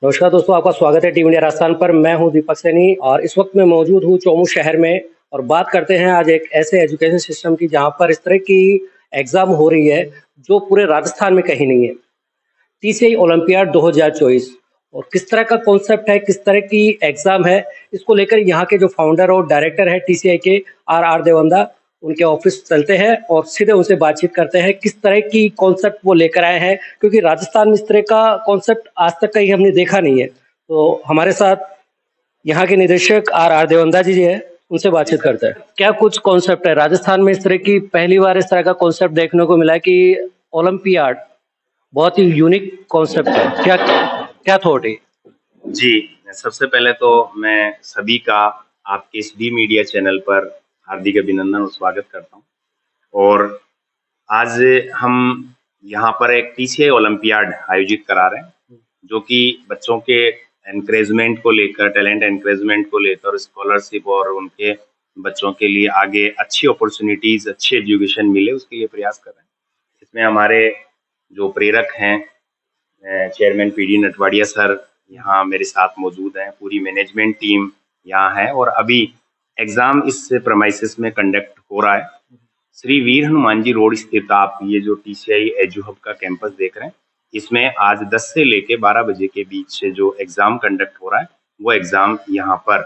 नमस्कार दोस्तों, आपका स्वागत है टीम इंडिया राजस्थान पर। मैं हूं दीपक सैनी और इस वक्त मैं मौजूद हूं चौमू शहर में और बात करते हैं आज एक ऐसे एजुकेशन सिस्टम की जहां पर इस तरह की एग्जाम हो रही है जो पूरे राजस्थान में कहीं नहीं है। टीसीआई ओलंपियाड 2024 और किस तरह का कॉन्सेप्ट है, किस तरह की एग्जाम है, इसको लेकर यहाँ के जो फाउंडर और डायरेक्टर है टीसीआई के आर देवंदा, उनके ऑफिस चलते हैं और सीधे उनसे बातचीत करते हैं किस तरह की कॉन्सेप्ट वो लेकर आए हैं, क्योंकि राजस्थान में इस तरह का कॉन्सेप्ट आज तक कहीं हमने देखा नहीं है। तो हमारे साथ यहाँ के निदेशक आर देवंदा जी है, उनसे बातचीत करते हैं। क्या कुछ कॉन्सेप्ट है राजस्थान में इस तरह की, पहली बार इस तरह का कॉन्सेप्ट देखने को मिला कि ओलंपियाड बहुत ही यूनिक कॉन्सेप्ट है। क्या क्या थॉट है? जी, सबसे पहले तो मैं सभी का आपके इस डी मीडिया चैनल पर हार्दिक अभिनंदन और स्वागत करता हूँ। और आज हम यहाँ पर एक टीसीआई ओलंपियाड आयोजित करा रहे हैं, जो कि बच्चों के एनकरेजमेंट को लेकर, टैलेंट एनकरेजमेंट को लेकर, स्कॉलरशिप और उनके बच्चों के लिए आगे अच्छी अपॉर्चुनिटीज, अच्छी एजुकेशन मिले, उसके लिए प्रयास कर रहे हैं। इसमें हमारे जो प्रेरक हैं, चेयरमैन पीडी नटवाड़िया सर यहाँ मेरे साथ मौजूद हैं, पूरी मैनेजमेंट टीम यहाँ है और अभी एग्जाम इस प्रमाइसिस में कंडक्ट हो रहा है। श्री वीर हनुमान जी रोड स्थित आप ये जो टीसीआई एजू हब का कैंपस देख रहे हैं, इसमें आज 10 से लेके 12 बजे के बीच से जो एग्जाम कंडक्ट हो रहा है, वो एग्जाम यहाँ पर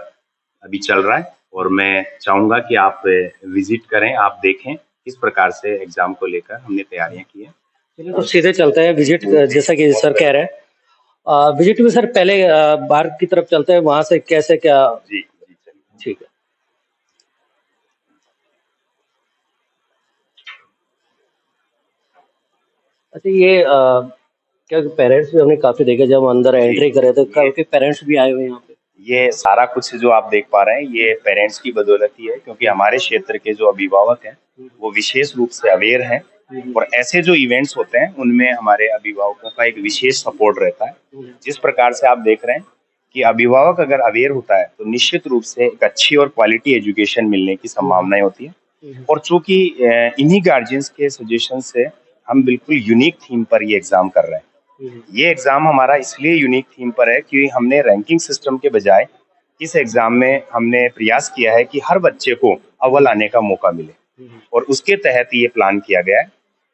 अभी चल रहा है और मैं चाहूंगा कि आप विजिट करें, आप देखें किस प्रकार से एग्जाम को लेकर हमने तैयारियां की है। चलिए तो सीधे चलते हैं विजिट, जैसा कि सर कह रहे हैं। विजिट में सर पहले बाहर की तरफ चलते हैं, वहां से कैसे क्या? जी जी, चलिए ठीक है। अच्छा, ये क्या पेरेंट्स भी हमने काफी देखे जब अंदर एंट्री करे तो काफी पेरेंट्स भी आए हुए हैं यहाँ पे। ये सारा कुछ जो आप देख पा रहे हैं, ये पेरेंट्स की बदौलत ही है, क्योंकि हमारे क्षेत्र के जो अभिभावक हैं वो विशेष रूप से अवेयर हैं और ऐसे जो इवेंट्स होते हैं उनमें हमारे अभिभावकों का एक विशेष सपोर्ट रहता है। जिस प्रकार से आप देख रहे हैं कि अभिभावक अगर अवेयर होता है तो निश्चित रूप से एक अच्छी और क्वालिटी एजुकेशन मिलने की संभावनाएं होती है। और चूंकि इन्हीं गार्जियंस के सजेशन से हम बिल्कुल यूनिक थीम पर ये एग्जाम कर रहे हैं। ये एग्जाम हमारा इसलिए यूनिक थीम पर है कि हमने रैंकिंग सिस्टम के बजाय इस एग्जाम में हमने प्रयास किया है कि हर बच्चे को अव्वल आने का मौका मिले और उसके तहत ये प्लान किया गया है,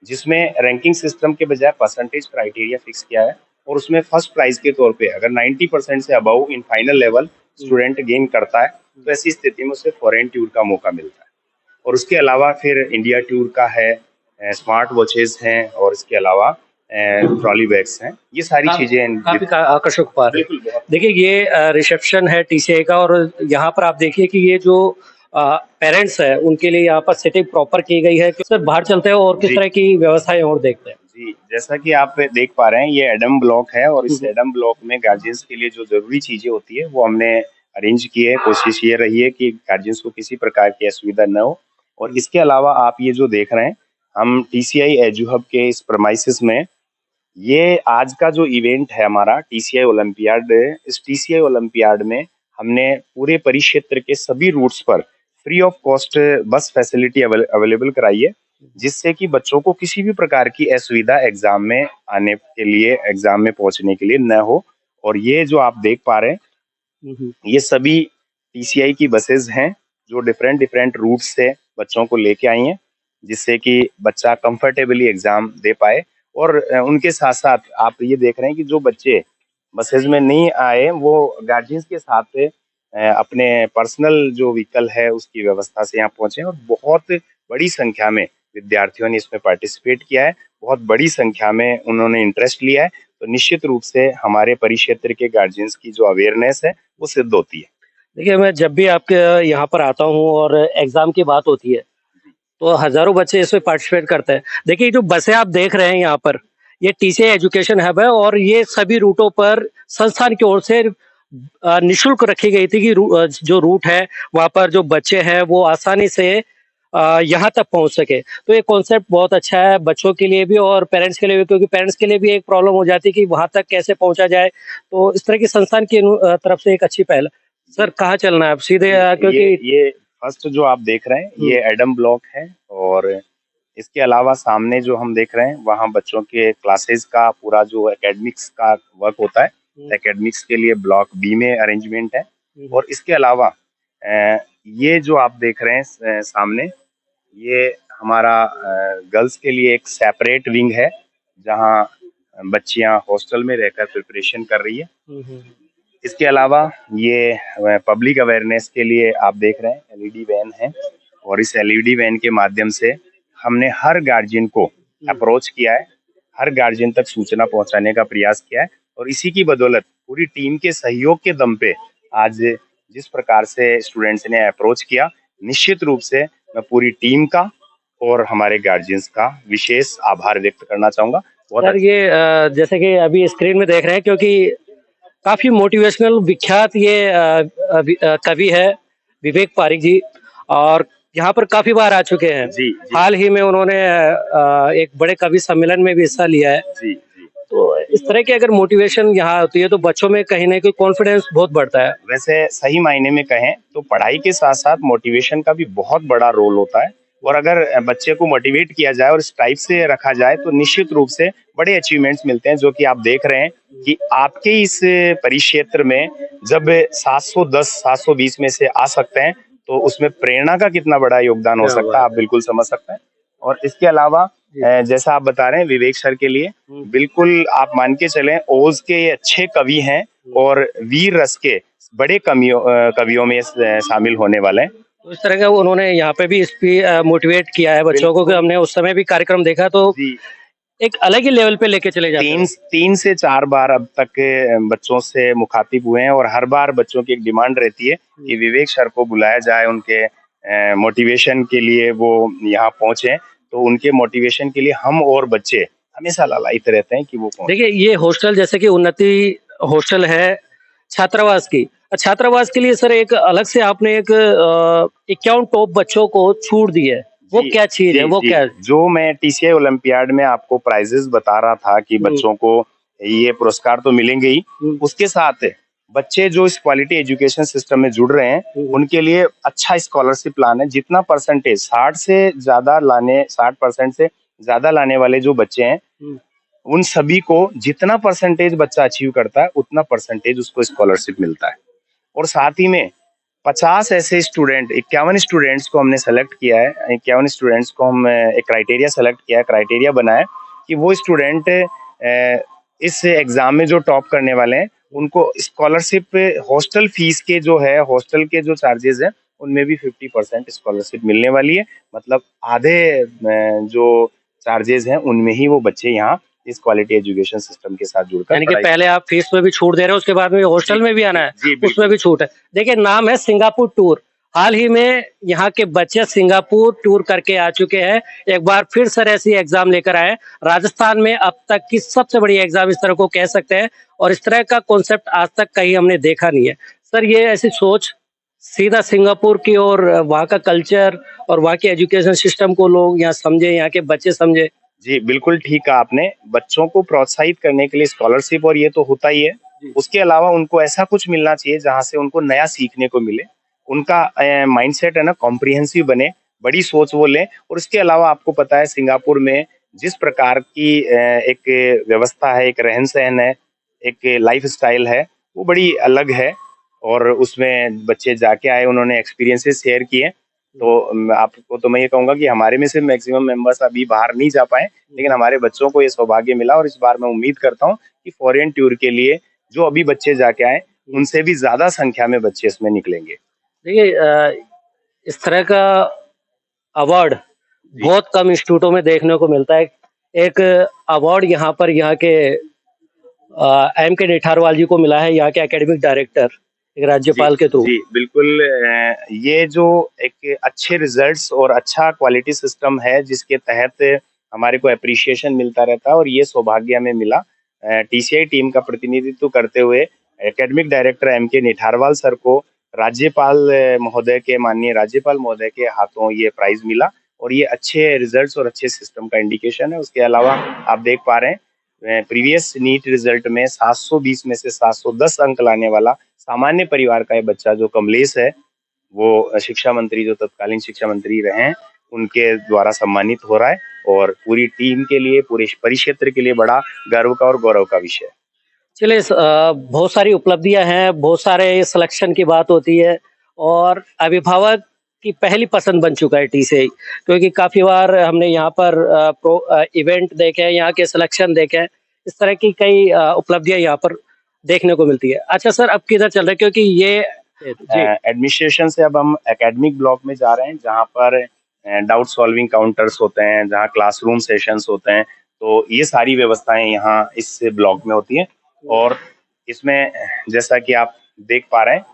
जिसमें रैंकिंग सिस्टम के बजाय परसेंटेज क्राइटेरिया फिक्स किया है और उसमें फर्स्ट प्राइज के तौर पे अगर 90% से above in final level student gain करता है तो ऐसी स्थिति में उसे फॉरेन टूर का मौका मिलता है। और उसके अलावा फिर इंडिया टूर का है, स्मार्ट वॉचेस हैं और इसके अलावा ट्रॉली बैग्स हैं, ये सारी चीजें काफी आकर्षक उपहार है। देखिए ये रिसेप्शन है टीसीआई का और यहाँ पर आप देखिए कि ये जो पेरेंट्स है उनके लिए यहाँ पर सेटिंग प्रॉपर की गई है। सर बाहर चलते हैं और किस तरह की व्यवस्थाएं और देखते हैं। जी, जैसा कि आप देख पा रहे हैं, ये एडम ब्लॉक है और इस एडम ब्लॉक में गार्जियंस के लिए जो जरूरी चीजें होती है वो हमने अरेंज की है। कोशिश ये रही है कि गार्जियंस को किसी प्रकार की असुविधा न हो। और इसके अलावा आप ये जो देख रहे हैं, हम टीसीआई एजू हब के इस प्रमाइसिस में ये आज का जो इवेंट है हमारा टीसीआई ओलंपियाड, इस टीसीआई ओलंपियाड में हमने पूरे परिक्षेत्र के सभी रूट्स पर फ्री ऑफ कॉस्ट बस फैसिलिटी अवेलेबल कराई है, जिससे कि बच्चों को किसी भी प्रकार की असुविधा एग्जाम में आने के लिए, एग्जाम में पहुंचने के लिए न हो। और ये जो आप देख पा रहे हैं, ये सभी टीसीआई की बसेस हैं जो डिफरेंट डिफरेंट रूट से बच्चों को लेके आई हैं, जिससे कि बच्चा कंफर्टेबली एग्जाम दे पाए। और उनके साथ साथ आप ये देख रहे हैं कि जो बच्चे बसेज में नहीं आए वो गार्जियंस के साथ अपने पर्सनल जो व्हीकल है उसकी व्यवस्था से यहाँ पहुंचे और बहुत बड़ी संख्या में विद्यार्थियों ने इसमें पार्टिसिपेट किया है, बहुत बड़ी संख्या में उन्होंने इंटरेस्ट लिया है। तो निश्चित रूप से हमारे परिक्षेत्र के गार्जियंस की जो अवेयरनेस है वो सिद्ध होती है। देखिए मैं जब भी आपके यहाँ पर आता हूँ और एग्जाम की बात होती है तो हजारों बच्चे इसमें पार्टिसिपेट करते हैं। देखिए जो बसें आप देख रहे हैं यहाँ पर, ये टीसीआई एजुकेशन हब है और ये सभी रूटों पर संस्थान की ओर से निःशुल्क रखी गई थी कि जो रूट है वहां पर जो बच्चे हैं वो आसानी से यहाँ तक पहुंच सके। तो ये कॉन्सेप्ट बहुत अच्छा है बच्चों के लिए भी और पेरेंट्स के लिए भी, क्योंकि पेरेंट्स के लिए भी एक प्रॉब्लम हो जाती है कि वहां तक कैसे पहुंचा जाए। तो इस तरह की संस्थान की तरफ से एक अच्छी पहल। सर कहाँ चलना है अब सीधे? क्योंकि ये फर्स्ट जो आप देख रहे हैं ये एडम ब्लॉक है और इसके अलावा सामने जो हम देख रहे हैं वहाँ बच्चों के क्लासेस का पूरा जो एकेडमिक्स का वर्क होता है एकेडमिक्स के लिए ब्लॉक बी में अरेंजमेंट है। और इसके अलावा ये जो आप देख रहे हैं सामने, ये हमारा गर्ल्स के लिए एक सेपरेट विंग है जहां बच्चियां हॉस्टल में रहकर प्रिपरेशन कर रही है। इसके अलावा ये पब्लिक अवेयरनेस के लिए आप देख रहे हैं एलईडी वैन है, और इस एलईडी वैन के माध्यम से हमने हर गार्जियन को अप्रोच किया है, हर गार्जियन तक सूचना पहुंचाने का प्रयास किया है। और इसी की बदौलत पूरी टीम के सहयोग के दम पे आज जिस प्रकार से स्टूडेंट्स ने अप्रोच किया, निश्चित रूप से मैं पूरी टीम का और हमारे गार्जियंस का विशेष आभार व्यक्त करना चाहूंगा। सर ये जैसे कि अभी स्क्रीन में देख रहे हैं, क्योंकि काफी मोटिवेशनल विख्यात ये कवि है विवेक पारिक जी, और यहाँ पर काफी बार आ चुके हैं। जी। हाल ही में उन्होंने एक बड़े कवि सम्मेलन में भी हिस्सा लिया है। जी। तो इस तरह की अगर मोटिवेशन यहाँ होती है तो बच्चों में कहीं ना कहीं कॉन्फिडेंस बहुत बढ़ता है। वैसे सही मायने में कहें तो पढ़ाई के साथ साथ मोटिवेशन का भी बहुत बड़ा रोल होता है, और अगर बच्चे को मोटिवेट किया जाए और इस टाइप से रखा जाए तो निश्चित रूप से बड़े अचीवमेंट्स मिलते हैं, जो कि आप देख रहे हैं कि आपके इस परिक्षेत्र में जब 710 720 में से आ सकते हैं तो उसमें प्रेरणा का कितना बड़ा योगदान हो सकता है, आप बिल्कुल समझ सकते हैं। और इसके अलावा जैसा आप बता रहे हैं विवेक सर के लिए, बिल्कुल आप मान के चलें ओज के अच्छे कवि हैं और वीर रस के बड़े कवियों में शामिल होने वाले हैं। तो इस तरह का उन्होंने यहाँ पे भी इस पे मोटिवेट किया है बच्चों को, कि हमने उस समय भी कार्यक्रम देखा तो एक अलग ही लेवल पे लेके चले जाते हैं। 3 से 4 बार अब तक के बच्चों से मुखातिब हुए हैं, और हर बार बच्चों की एक डिमांड रहती है कि विवेक सर को बुलाया जाए, उनके मोटिवेशन के लिए वो यहाँ पहुंचे। तो उनके मोटिवेशन के लिए हम और बच्चे हमेशा लालायित रहते हैं कि वो पहुंचे। देखिए ये हॉस्टल जैसे कि उन्नति हॉस्टल है छात्रावास की, छात्रावास के लिए सर एक अलग से आपने एक 51 टॉप बच्चों को छूट दी है, वो क्या चीज है, वो क्या है? जो मैं टीसीआई ओलंपियाड में आपको प्राइजेस बता रहा था कि बच्चों को ये पुरस्कार तो मिलेंगे ही, उसके साथ बच्चे जो इस क्वालिटी एजुकेशन सिस्टम में जुड़ रहे हैं उनके लिए अच्छा स्कॉलरशिप प्लान है। जितना परसेंटेज 60% से ज्यादा लाने वाले जो बच्चे हैं उन सभी को जितना परसेंटेज बच्चा अचीव करता है उतना परसेंटेज उसको स्कॉलरशिप मिलता है। और साथ ही में 50 ऐसे स्टूडेंट 51 स्टूडेंट्स को हमने सेलेक्ट किया है, 51 स्टूडेंट्स को हम एक क्राइटेरिया सेलेक्ट किया है, क्राइटेरिया बनाया कि वो स्टूडेंट इस एग्जाम में जो टॉप करने वाले हैं उनको स्कॉलरशिप हॉस्टल फीस के जो है, हॉस्टल के जो चार्जेस हैं उनमें भी 50% स्कॉलरशिप मिलने वाली है। मतलब आधे जो चार्जेस हैं उनमें ही वो बच्चे यहाँ इस क्वालिटी एजुकेशन सिस्टम के साथ जुड़कर, यानी कि पहले आप फीस में भी छूट दे रहे हो, उसके बाद में हॉस्टल में भी आना है, उसमें भी छूट है। देखिए नाम है सिंगापुर टूर, हाल ही में यहाँ के बच्चे सिंगापुर टूर करके आ चुके हैं। एक बार फिर सर ऐसी एग्जाम लेकर आए, राजस्थान में अब तक की सबसे बड़ी एग्जाम इस तरह को कह सकते हैं, और इस तरह का कॉन्सेप्ट आज तक कहीं हमने देखा नहीं है। सर ये ऐसी सोच सीधा सिंगापुर की, और वहाँ का कल्चर और वहाँ के एजुकेशन सिस्टम को लोग यहाँ समझे, यहाँ के बच्चे समझे। जी बिल्कुल ठीक कहा आपने। बच्चों को प्रोत्साहित करने के लिए स्कॉलरशिप और ये तो होता ही है, उसके अलावा उनको ऐसा कुछ मिलना चाहिए जहाँ से उनको नया सीखने को मिले, उनका माइंडसेट है ना कॉम्प्रिहेंसिव बने, बड़ी सोच वो लें। और उसके अलावा आपको पता है सिंगापुर में जिस प्रकार की एक व्यवस्था है, एक रहन सहन है, एक लाइफ स्टाइल है, वो बड़ी अलग है। और उसमें बच्चे जाके आए, उन्होंने एक्सपीरियंसेस शेयर किए। तो आपको तो मैं ये कहूंगा कि हमारे में से मैक्सिमम मेंबर्स अभी बाहर नहीं जा पाए, लेकिन हमारे बच्चों को ये सौभाग्य मिला। और इस बार मैं उम्मीद करता हूँ कि फॉरेन टूर के लिए जो अभी बच्चे जाके आए उनसे भी ज्यादा संख्या में बच्चे इसमें निकलेंगे। देखिए इस तरह का अवार्ड बहुत कम इंस्टीट्यूटों में देखने को मिलता है। एक अवार्ड यहाँ पर यहाँ के M.K. निठारवाल जी को मिला है, यहाँ के एकेडमिक डायरेक्टर एक राज्यपाल के थ्रू। जी बिल्कुल, ये जो एक अच्छे रिजल्ट्स और अच्छा क्वालिटी सिस्टम है जिसके तहत हमारे को अप्रिशिएशन मिलता रहता है, और ये सौभाग्य हमें मिला टीसीआई टीम का प्रतिनिधित्व करते हुए academic director M.K. Nitharwal sir को राज्यपाल महोदय के, माननीय राज्यपाल महोदय के हाथों ये प्राइज मिला। और ये अच्छे रिजल्ट्स और अच्छे सिस्टम का इंडिकेशन है। उसके अलावा आप देख पा रहे हैं प्रीवियस नीट रिजल्ट में 720 में से 710 अंक लाने वाला सामान्य परिवार का ये बच्चा जो कमलेश है, वो शिक्षा मंत्री, जो तत्कालीन शिक्षा मंत्री रहे हैं, उनके द्वारा सम्मानित हो रहा है। और पूरी टीम के लिए, पूरे परिक्षेत्र के लिए बड़ा गर्व का और गौरव का विषय है। चलिए बहुत सारी उपलब्धियां हैं, बहुत सारे सिलेक्शन की बात होती है और अभिभावक की पहली पसंद बन चुका है टीसीआई, क्योंकि काफ़ी बार हमने यहाँ पर इवेंट देखे हैं, यहाँ के सिलेक्शन देखे हैं, इस तरह की कई उपलब्धियां यहाँ पर देखने को मिलती है। अच्छा सर, अब किधर चल रहे हैं, क्योंकि ये जी। एडमिनिस्ट्रेशन से अब हम एकेडमिक ब्लॉक में जा रहे हैं, जहाँ पर डाउट सॉल्विंग काउंटर्स होते हैं, जहाँ क्लासरूम सेशंस होते हैं। तो ये सारी व्यवस्थाएं यहाँ इस ब्लॉक में होती हैं। और इसमें जैसा कि आप देख पा रहे हैं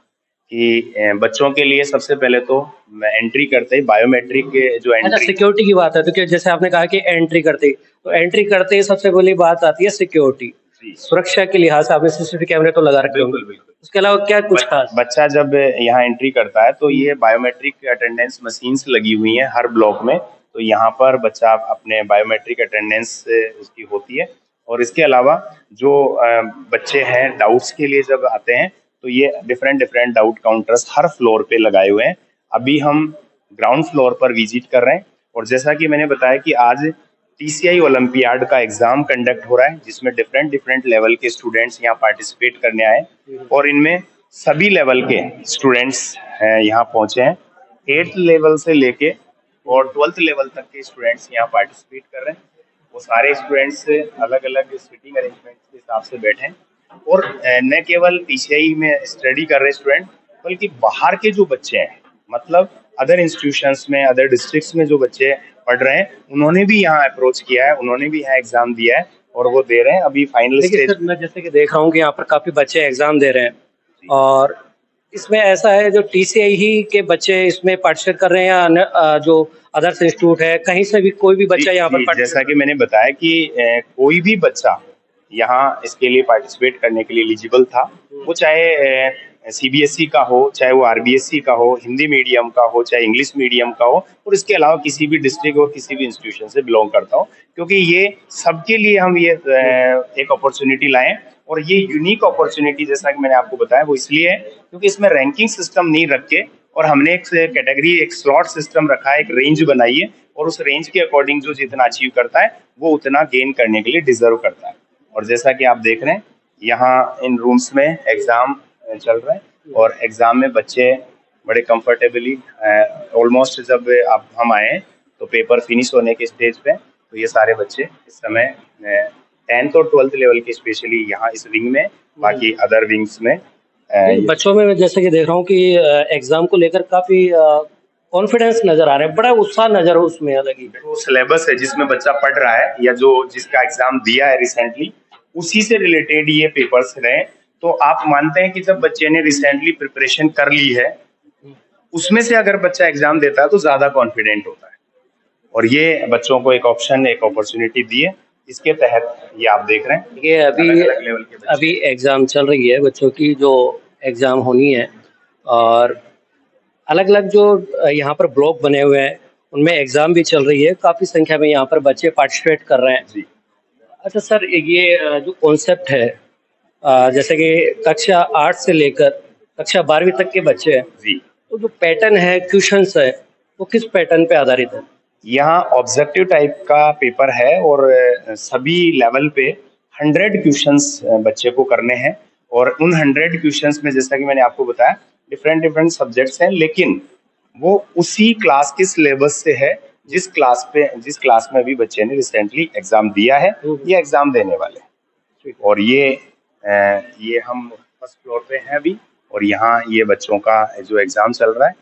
कि बच्चों के लिए सबसे पहले तो एंट्री करते ही बायोमेट्रिक जो अच्छा, एंट्री। सिक्योरिटी की बात है तो क्या, जैसे आपने कहा कि एंट्री करते ही सबसे पहली बात आती है सिक्योरिटी। जी, सुरक्षा के लिहाज से आपने सीसीटीवी कैमरे तो लगा रखे होंगे, बिल्कुल बिल्कुल। उसके अलावा क्या कुछ खास? बच्चा जब यहाँ एंट्री करता है तो ये बायोमेट्रिक अटेंडेंस मशीन्स लगी हुई हैं हर ब्लॉक में। तो यहाँ पर बच्चा अपने बायोमेट्रिक अटेंडेंस उसकी होती है। और इसके अलावा जो बच्चे हैं डाउट्स के लिए जब आते हैं तो ये डिफरेंट डिफरेंट डाउट काउंटर्स हर फ्लोर पे लगाए हुए हैं। अभी हम ग्राउंड फ्लोर पर विजिट कर रहे हैं। और जैसा कि मैंने बताया कि आज टीसीआई ओलंपियाड का एग्जाम कंडक्ट हो रहा है, जिसमें डिफरेंट डिफरेंट लेवल के स्टूडेंट्स यहाँ पार्टिसिपेट करने आए। और इनमें सभी लेवल के स्टूडेंट्स यहाँ पहुंचे हैं। 8th लेवल से लेके और 12th लेवल तक के स्टूडेंट्स यहाँ पार्टिसिपेट कर रहे हैं। वो सारे स्टूडेंट्स अलग अलग सीटिंग अरेंजमेंट के हिसाब से बैठे हैं। और न केवल टीसीआई में स्टडी कर रहे स्टूडेंट, बल्कि बाहर के जो बच्चे हैं, मतलब अदर इंस्टीट्यूशंस में, अदर डिस्ट्रिक्ट्स में जो बच्चे पढ़ रहे हैं, उन्होंने भी यहाँ अप्रोच किया है, उन्होंने भी यहाँ एग्जाम दिया है और वो दे रहे हैं अभी फाइनल देखिए स्टेज। सर, मैं जैसे कि देख रहा हूँ कि यहाँ पर काफी बच्चे एग्जाम दे रहे हैं और इसमें ऐसा है जो टीसीआई ही के बच्चे इसमें पार्टिसिपेट कर रहे हैं या जो अदर्स इंस्टीट्यूट है, कहीं से भी कोई भी बच्चा यहाँ पर जैसा कि मैंने बताया कि कोई भी बच्चा यहाँ इसके लिए पार्टिसिपेट करने के लिए एलिजिबल था। वो चाहे सीबीएसई का हो, चाहे वो आरबीएसई का हो, हिंदी मीडियम का हो, चाहे इंग्लिश मीडियम का हो, और इसके अलावा किसी भी डिस्ट्रिक्ट और किसी भी इंस्टीट्यूशन से बिलोंग करता हो। क्योंकि ये सबके लिए हम ये एक अपॉर्चुनिटी लाए। और ये यूनिक अपॉर्चुनिटी जैसा कि मैंने आपको बताया वो इसलिए है क्योंकि इसमें रैंकिंग सिस्टम नहीं रख के, और हमने एक कैटेगरी, एक स्लॉट सिस्टम रखा है, एक रेंज बनाई है। और उस रेंज के अकॉर्डिंग जो जितना अचीव करता है वो उतना गेन करने के लिए डिजर्व करता है। और जैसा कि आप देख रहे हैं यहाँ इन रूम्स में एग्जाम चल रहा है और एग्जाम में बच्चे बड़े कंफर्टेबली, ऑलमोस्ट जब अब हम आए हैं तो पेपर फिनिश होने के स्टेज पे, तो ये सारे बच्चे इस समय 10th और 12th लेवल के स्पेशली यहाँ इस विंग में, बाकी अदर विंग्स में बच्चों में जैसे कि देख रहा हूँ कि एग्जाम को लेकर काफी कॉन्फिडेंस नजर आ रहा है, बड़ा उत्साह नजर उसमें अलग ही। जो सिलेबस है जिसमें बच्चा पढ़ रहा है या जो जिसका एग्जाम दिया है रिसेंटली, उसी से रिलेटेड ये पेपर्स रहे। तो आप मानते हैं कि जब बच्चे ने रिसेंटली प्रिपरेशन कर ली है, उसमें से अगर बच्चा एग्जाम देता है तो ज्यादा कॉन्फिडेंट होता है। और ये बच्चों को एक ऑप्शन, एक अपॉर्चुनिटी दी है। इसके तहत ये आप देख रहे हैं, ये अलग अलग लेवल के बच्चे। अभी एग्जाम चल रही है बच्चों की, जो एग्जाम होनी है, और अलग अलग जो यहाँ पर ब्लॉक बने हुए हैं उनमें एग्जाम भी चल रही है, काफी संख्या में यहाँ पर बच्चे पार्टिसिपेट कर रहे हैं जी। अच्छा सर, ये जो कॉन्सेप्ट है, जैसे कि कक्षा 8 से लेकर कक्षा 12वीं तक के बच्चे हैं जी, तो जो पैटर्न है, क्वेश्चंस है, वो किस पैटर्न पे आधारित है? यहाँ ऑब्जेक्टिव टाइप का पेपर है और सभी लेवल पे 100 क्वेश्चंस बच्चे को करने हैं। और उन 100 क्वेश्चंस में जैसा कि मैंने आपको बताया डिफरेंट डिफरेंट सब्जेक्ट्स हैं, लेकिन वो उसी क्लास के सिलेबस से है जिस जिस क्लास में अभी बच्चे ने रिसेंटली एग्जाम दिया है या एग्जाम देने वाले हैं। और ये हम फर्स्ट फ्लोर पे हैं अभी, और यहाँ ये बच्चों का जो एग्जाम चल रहा है।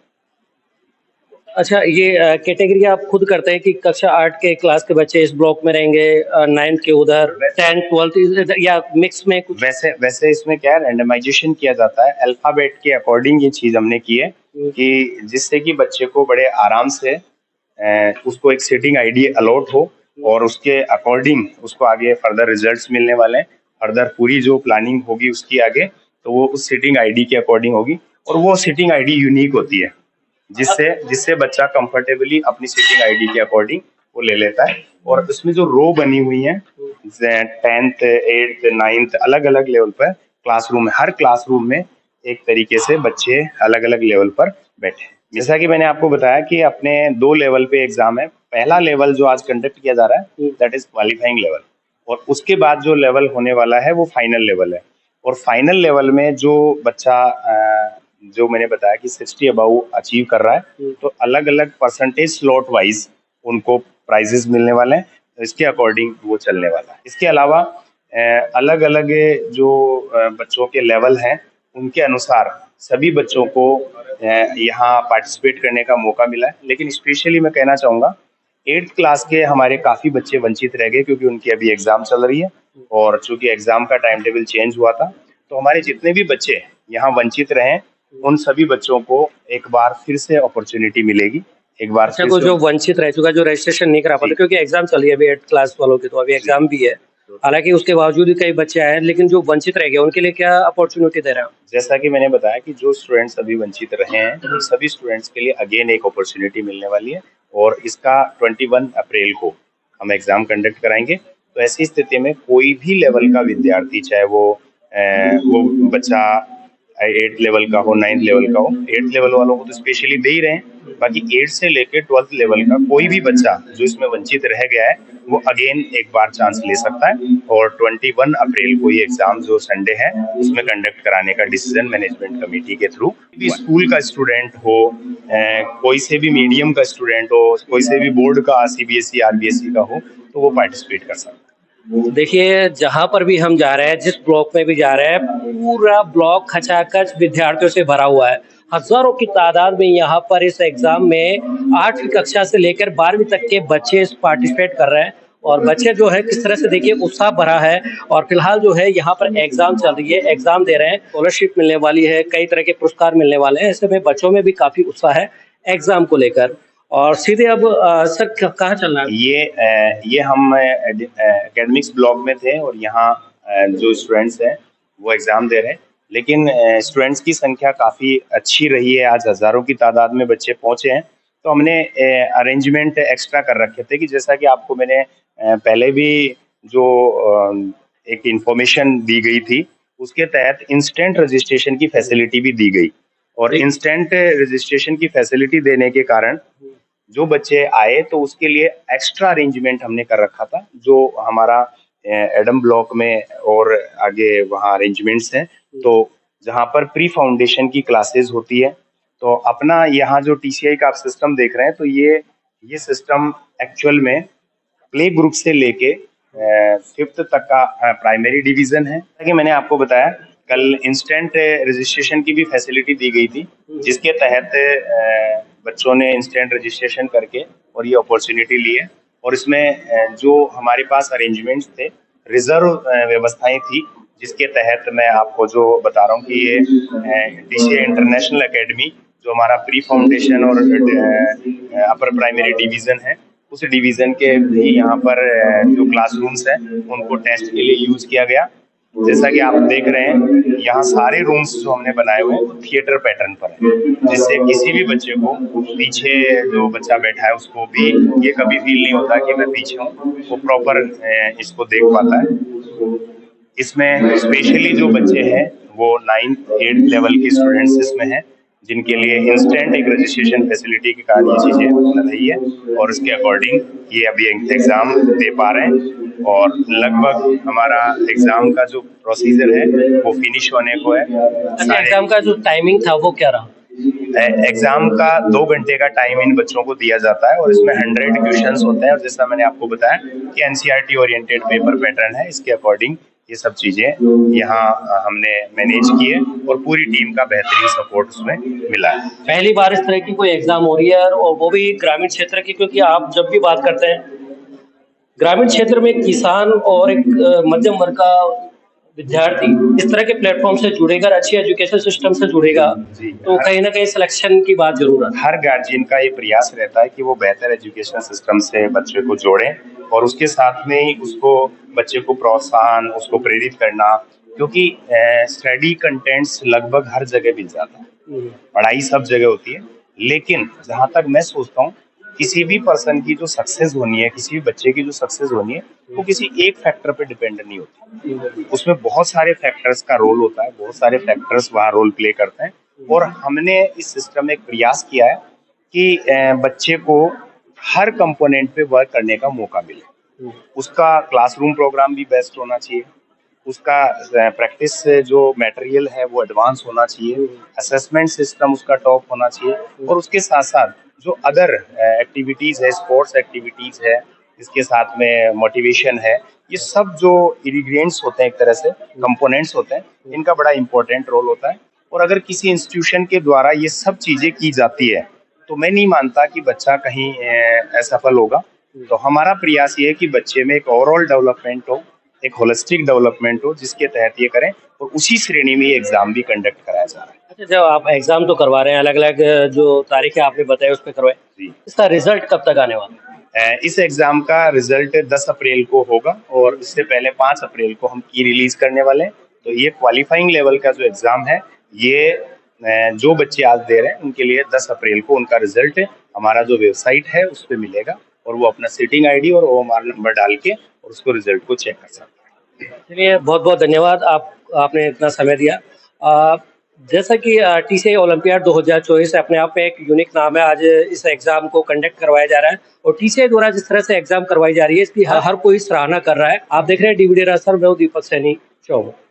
अच्छा, ये कैटेगरी आप खुद करते हैं कि कक्षा 8 के क्लास के बच्चे इस ब्लॉक में रहेंगे, 9th के उधर, 10th 12th या मिक्स में कुछ? वैसे इसमें क्या है, रैंडमाइजेशन किया जाता है अल्फाबेट के अकॉर्डिंग। ये चीज हमने की है कि जिससे कि बच्चे को बड़े आराम से उसको एक सीटिंग आईडी अलॉट हो और उसके अकॉर्डिंग उसको आगे फर्दर रिजल्ट्स मिलने वाले हैं। फर्दर पूरी जो प्लानिंग होगी उसकी आगे, तो वो उस सीटिंग आईडी के अकॉर्डिंग होगी। और वो सीटिंग आईडी यूनिक होती है, जिससे बच्चा कंफर्टेबली अपनी सीटिंग आईडी के अकॉर्डिंग वो ले लेता है। और उसमें जो रो बनी हुई है 10th 8th 9th अलग अलग लेवल पर क्लासरूम है, हर क्लासरूम में एक तरीके से बच्चे अलग अलग लेवल पर बैठे। जैसा कि मैंने आपको बताया कि अपने 2 लेवल पे एग्जाम है। पहला लेवल जो आज कंडक्ट किया जा रहा है दैट इज क्वालिफाइंग लेवल, और उसके बाद जो लेवल होने वाला है वो फाइनल लेवल है। और फाइनल लेवल में जो बच्चा जो मैंने बताया कि 60 अबव अचीव कर रहा है, तो अलग अलग परसेंटेज स्लॉट वाइज उनको प्राइजेस मिलने वाले हैं, तो इसके अकॉर्डिंग वो चलने वाला है। इसके अलावा अलग अलग जो बच्चों के लेवल हैं उनके अनुसार सभी बच्चों को यहाँ पार्टिसिपेट करने का मौका मिला है। लेकिन स्पेशली मैं कहना चाहूँगा 8th क्लास के हमारे काफ़ी बच्चे वंचित रह गए, क्योंकि उनकी अभी एग्ज़ाम चल रही है और चूंकि एग्ज़ाम का टाइम टेबल चेंज हुआ था, तो हमारे जितने भी बच्चे यहाँ वंचित रहे उन सभी बच्चों को एक बार फिर से अपॉर्चुनिटी मिलेगी। एक बार अच्छा, को जो वंचित रह चुका, जो रजिस्ट्रेशन नहीं करा पाते क्योंकि एग्जाम चल रही है अभी 8th क्लास वालों की, तो अभी एग्जाम भी है, हालांकि उसके बावजूद भी कई बच्चे आए, लेकिन जो वंचित रह गए उनके लिए क्या अपॉर्चुनिटी दे रहे हैं? जैसा कि मैंने बताया कि जो स्टूडेंट्स अभी वंचित रहे हैं उन सभी स्टूडेंट्स के लिए अगेन एक अपॉर्चुनिटी मिलने वाली है और इसका 21 अप्रैल को हम एग्जाम कंडक्ट कराएंगे। तो ऐसी स्थिति में कोई भी लेवल का विद्यार्थी, चाहे वो बच्चा 8th लेवल का हो, 9th लेवल का हो, 8th लेवल वालों को तो स्पेशली दे ही रहे हैं, बाकी 8 से लेकर 12th लेवल का कोई भी बच्चा जो इसमें वंचित रह गया है वो अगेन एक बार चांस ले सकता है। और 21 अप्रैल को ये एग्जाम जो संडे है उसमें कंडक्ट कराने का डिसीजन मैनेजमेंट कमेटी के थ्रू, भी स्कूल का स्टूडेंट हो, कोई से भी मीडियम का स्टूडेंट हो, कोई से भी बोर्ड का CBSE RBSE का हो, तो वो पार्टिसिपेट कर सकता है। देखिए, जहां पर भी हम जा रहे हैं, जिस ब्लॉक में भी जा रहे हैं, पूरा ब्लॉक खचाखच विद्यार्थियों से भरा हुआ है। हजारों की तादाद में यहाँ पर इस एग्जाम में 8वीं कक्षा से लेकर 12वीं तक के बच्चे पार्टिसिपेट कर रहे हैं और बच्चे जो है किस तरह से देखिए उत्साह भरा है। और फिलहाल जो है यहाँ पर एग्जाम चल रही है, एग्जाम दे रहे हैं, स्कॉलरशिप मिलने वाली है, कई तरह के पुरस्कार मिलने वाले हैं। ऐसे में बच्चों में भी काफी उत्साह है एग्जाम को लेकर। और सीधे अब सर कहाँ चलना है? ये हम एकेडमिक्स ब्लॉक में थे और यहाँ जो स्टूडेंट्स हैं वो एग्जाम दे रहे हैं, लेकिन स्टूडेंट्स की संख्या काफ़ी अच्छी रही है। आज हज़ारों की तादाद में बच्चे पहुँचे हैं, तो हमने अरेंजमेंट एक्स्ट्रा कर रखे थे कि जैसा कि आपको मैंने पहले भी जो एक इंफॉर्मेशन दी गई थी उसके तहत इंस्टेंट रजिस्ट्रेशन की फैसिलिटी भी दी गई। और इंस्टेंट रजिस्ट्रेशन की फैसिलिटी देने के कारण जो बच्चे आए तो उसके लिए एक्स्ट्रा अरेंजमेंट हमने कर रखा था, जो हमारा एडम ब्लॉक में और आगे वहाँ अरेंजमेंट्स हैं। तो जहाँ पर प्री फाउंडेशन की क्लासेस होती है, तो अपना यहाँ जो TCI का आप सिस्टम देख रहे हैं, तो ये सिस्टम एक्चुअल में प्ले ग्रुप से लेके 5th तक का प्राइमरी डिवीजन है। कि मैंने आपको बताया कल इंस्टेंट रजिस्ट्रेशन की भी फैसिलिटी दी गई थी, जिसके तहत बच्चों ने इंस्टेंट रजिस्ट्रेशन करके और ये अपॉर्चुनिटी ली है। और इसमें जो हमारे पास अरेंजमेंट्स थे, रिजर्व व्यवस्थाएं थी, जिसके तहत मैं आपको जो बता रहा हूँ कि ये TCI इंटरनेशनल एकेडमी जो हमारा प्री फाउंडेशन और अपर प्राइमरी डिवीजन है, उस डिवीजन के भी यहाँ पर जो क्लासरूम्स हैं उनको टेस्ट के लिए यूज किया गया। जैसा कि आप देख रहे हैं यहाँ सारे रूम्स जो हमने बनाए हुए हैं थिएटर पैटर्न पर है, जिससे किसी भी बच्चे को पीछे जो बच्चा बैठा है उसको भी ये कभी फील नहीं होता कि मैं पीछे हूँ, वो प्रॉपर इसको देख पाता है। इसमें स्पेशली जो बच्चे हैं वो 9th 8th लेवल के स्टूडेंट्स इसमें हैं, जिनके लिए इंस्टेंट एक रजिस्ट्रेशन फैसिलिटी के कारण ये चीज़ें उपलब्ध रही है और उसके अकॉर्डिंग ये अभी एग्जाम दे पा रहे हैं। और लगभग हमारा एग्जाम का जो प्रोसीजर है वो फिनिश होने को है। एग्जाम का जो टाइमिंग था वो क्या रहा? एग्जाम का 2 घंटे का टाइम इन बच्चों को दिया जाता है और इसमें 100 क्वेश्चंस होते हैं। और जैसा मैंने आपको बताया कि NCERT ओरिएंटेड पेपर पैटर्न है, इसके अकॉर्डिंग ये सब चीजें यहाँ हमने मैनेज किए और पूरी टीम का बेहतरीन सपोर्ट उसमें मिला है। पहली बार इस तरह की कोई एग्जाम हो रही है और वो भी ग्रामीण क्षेत्र की, क्योंकि आप जब भी बात करते हैं ग्रामीण क्षेत्र में किसान और एक मध्यम वर्ग का विद्यार्थी इस तरह के प्लेटफॉर्म से जुड़ेगा, अच्छी एजुकेशन सिस्टम से जुड़ेगा, तो कहीं ना कहीं सिलेक्शन की बात जरूर है। हर गार्जियन का ये प्रयास रहता है कि वो बेहतर एजुकेशन सिस्टम से बच्चे को जोड़े और उसके साथ में ही उसको बच्चे को प्रोत्साहन, उसको प्रेरित करना, क्योंकि स्टडी कंटेंट्स लगभग हर जगह मिल जाता है, पढ़ाई सब जगह होती है, लेकिन जहाँ तक मैं सोचता हूँ किसी भी पर्सन की जो सक्सेस होनी है, किसी भी बच्चे की जो सक्सेस होनी है, वो किसी एक फैक्टर पे डिपेंड नहीं होती, उसमें बहुत सारे फैक्टर्स का रोल होता है, बहुत सारे फैक्टर्स वहाँ रोल प्ले करते हैं। और हमने इस सिस्टम में एक प्रयास किया है कि बच्चे को हर कंपोनेंट पे वर्क करने का मौका मिले। उसका क्लासरूम प्रोग्राम भी बेस्ट होना चाहिए, उसका प्रैक्टिस जो मटेरियल है वो एडवांस होना चाहिए, असेसमेंट सिस्टम उसका टॉप होना चाहिए और उसके साथ साथ जो अदर एक्टिविटीज है, स्पोर्ट्स एक्टिविटीज है, इसके साथ में मोटिवेशन है, ये सब जो इंग्रेडिएंट्स होते हैं, एक तरह से कंपोनेंट्स होते हैं, इनका बड़ा इंपॉर्टेंट रोल होता है। और अगर किसी इंस्टीट्यूशन के द्वारा ये सब चीजें की जाती है तो मैं नहीं मानता कि बच्चा कहीं असफल होगा। तो हमारा प्रयास ये है कि बच्चे में एक ओवरऑल डेवलपमेंट हो, एक होलिस्टिक डेवलपमेंट हो, जिसके तहत ये करें और उसी श्रेणी में ये एग्जाम भी कंडक्ट कराया जा रहा है। अच्छा, जब आप एग्जाम तो करवा रहे हैं, अलग अलग जो तारीखें आपने बताई उस पर करवाए, जी। इसका रिजल्ट कब तक आने वाला है? इस एग्जाम का रिजल्ट 10 अप्रैल को होगा और इससे पहले 5 अप्रैल को हम की रिलीज करने वाले हैं। तो ये क्वालिफाइंग लेवल का जो एग्जाम है, ये जो बच्चे आज दे रहे हैं उनके लिए 10 अप्रैल को उनका रिजल्ट हमारा जो वेबसाइट है उस पर मिलेगा और वो अपना सीटिंग आईडी और OMR नंबर डाल के और उसको रिजल्ट को चेक कर सकते हैं। चलिए, बहुत बहुत धन्यवाद, आपने इतना समय दिया। जैसा कि TCI ओलंपियाड 2024 अपने आप में एक यूनिक नाम है। आज इस एग्जाम को कंडक्ट करवाया जा रहा है और TCI द्वारा जिस तरह से एग्जाम करवाई जा रही है, इसकी हर कोई सराहना कर रहा है। आप देख रहे हैं DVD राजस्थान, मैं हूं दीपक सैनी, चौमुखी।